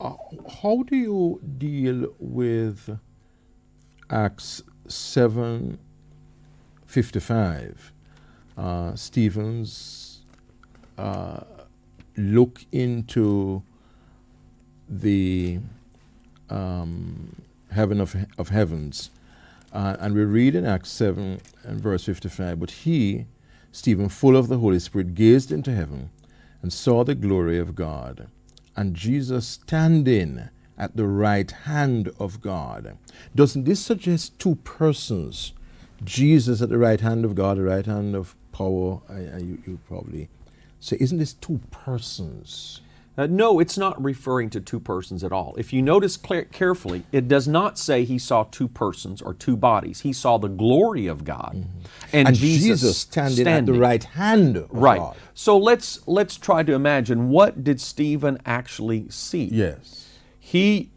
how do you deal with Acts 7:55? Stephen's look into the heaven of heavens. And we read in Acts 7 and verse 55, but he, Stephen, full of the Holy Spirit, gazed into heaven and saw the glory of God, and Jesus standing at the right hand of God. Doesn't this suggest two persons? Jesus at the right hand of God, the right hand of power, you probably say, isn't this two persons? No, it's not referring to two persons at all. If you notice carefully, it does not say he saw two persons or two bodies. He saw the glory of God, and Jesus standing at the right hand of God. So let's try to imagine, what did Stephen actually see? Yes. He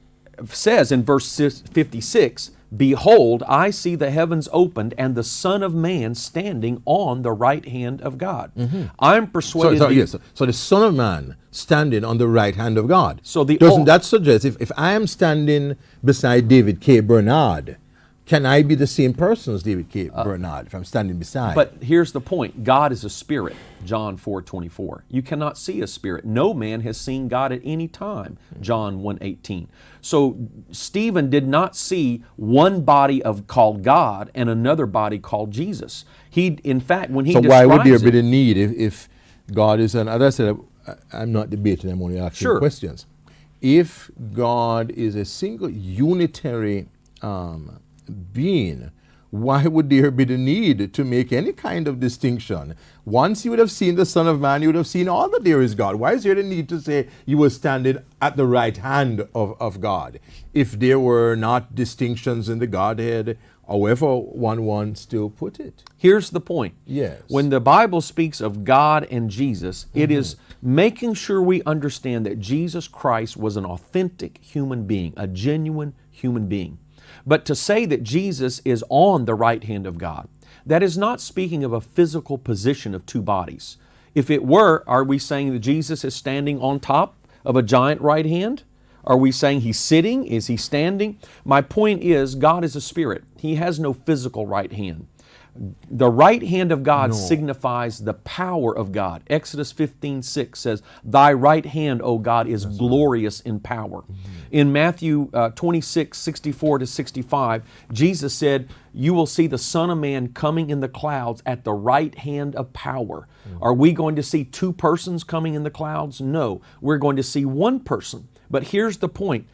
says in verse 56, behold, I see the heavens opened and the Son of Man standing on the right hand of God. I'm persuaded... So the Son of Man standing on the right hand of God. So doesn't that suggest, if I am standing beside David K. Bernard, can I be the same person as David K. Bernard if I'm standing beside? But here's the point. God is a spirit, John 4:24. You cannot see a spirit. No man has seen God at any time, John 1:18. So Stephen did not see one body called God and another body called Jesus. In fact, when he describes why would there be the need if God is as I said, I'm not debating, I'm only asking questions. If God is a single unitary being, why would there be the need to make any kind of distinction? Once you would have seen the Son of Man, you would have seen all that there is God. Why is there the need to say you were standing at the right hand of God? If there were not distinctions in the Godhead, however one still put it. Here's the point. Yes. When the Bible speaks of God and Jesus, it is making sure we understand that Jesus Christ was an authentic human being, a genuine human being. But to say that Jesus is on the right hand of God, that is not speaking of a physical position of two bodies. If it were, are we saying that Jesus is standing on top of a giant right hand? Are we saying He's sitting? Is He standing? My point is, God is a spirit. He has no physical right hand. The right hand of God signifies the power of God. Exodus 15:6 says, Thy right hand, O God, is glorious in power. In Matthew 26:64-65, Jesus said, You will see the Son of Man coming in the clouds at the right hand of power. Are we going to see two persons coming in the clouds? No, we're going to see one person. But here's the point.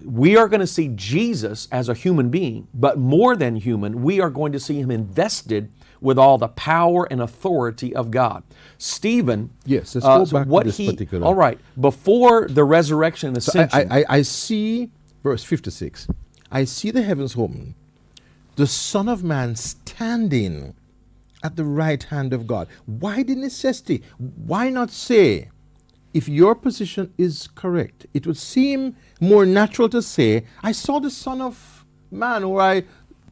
We are going to see Jesus as a human being, but more than human, we are going to see Him invested with all the power and authority of God. Stephen, yes, let's go back to this particular. All right, before the resurrection and ascension. I see, verse 56, I see the heavens open, the Son of Man standing at the right hand of God. Why the necessity? Why not say, if your position is correct, it would seem more natural to say, I saw the Son of Man, or I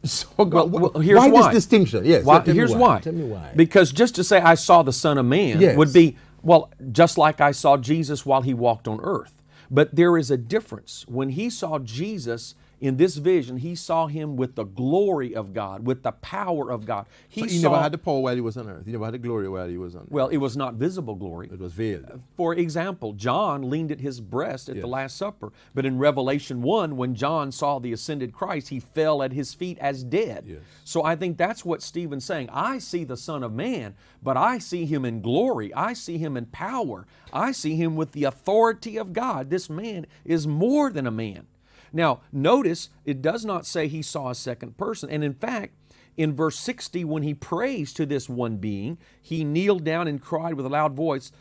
saw God. Well, here's why. This distinction? Yes. Here's why. Tell me why. Because just to say I saw the Son of Man would be, well, just like I saw Jesus while He walked on earth. But there is a difference. When he saw Jesus in this vision, he saw Him with the glory of God, with the power of God. He never had the power while He was on earth. He never had the glory while He was on earth. Well, it was not visible glory. It was veiled. For example, John leaned at his breast at the Last Supper. But in Revelation 1, when John saw the ascended Christ, he fell at His feet as dead. Yes. So I think that's what Stephen's saying. I see the Son of Man, but I see Him in glory. I see Him in power. I see Him with the authority of God. This man is more than a man. Now, notice it does not say he saw a second person. And in fact, in verse 60, when he prays to this one being, he kneeled down and cried with a loud voice,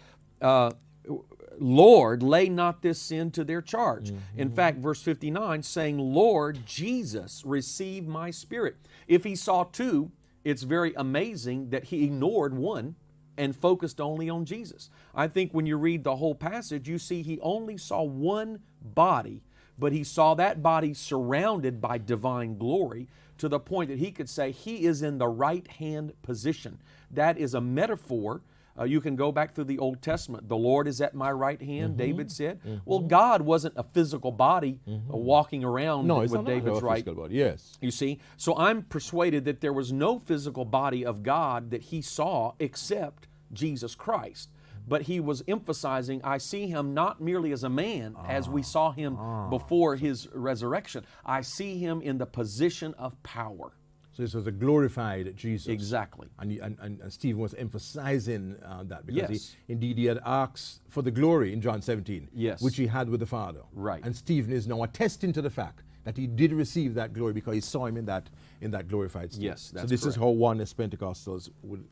Lord, lay not this sin to their charge. In fact, verse 59, saying, Lord Jesus, receive my spirit. If he saw two, it's very amazing that he ignored one and focused only on Jesus. I think when you read the whole passage, you see he only saw one body, but he saw that body surrounded by divine glory to the point that he could say he is in the right hand position. That is a metaphor You can go back through the Old Testament. The Lord is at my right hand, David said. Well, God wasn't a physical body walking around with David's right. Body. Yes. You see? So I'm persuaded that there was no physical body of God that he saw except Jesus Christ. But he was emphasizing, I see him not merely as a man, as we saw him before his resurrection. I see him in the position of power. So this was a glorified Jesus. Exactly. And Stephen was emphasizing that because he had asked for the glory in John 17, which he had with the Father. Right. And Stephen is now attesting to the fact that he did receive that glory because he saw him in that glorified state. Yes, that's so this correct. is how oneness Pentecostals would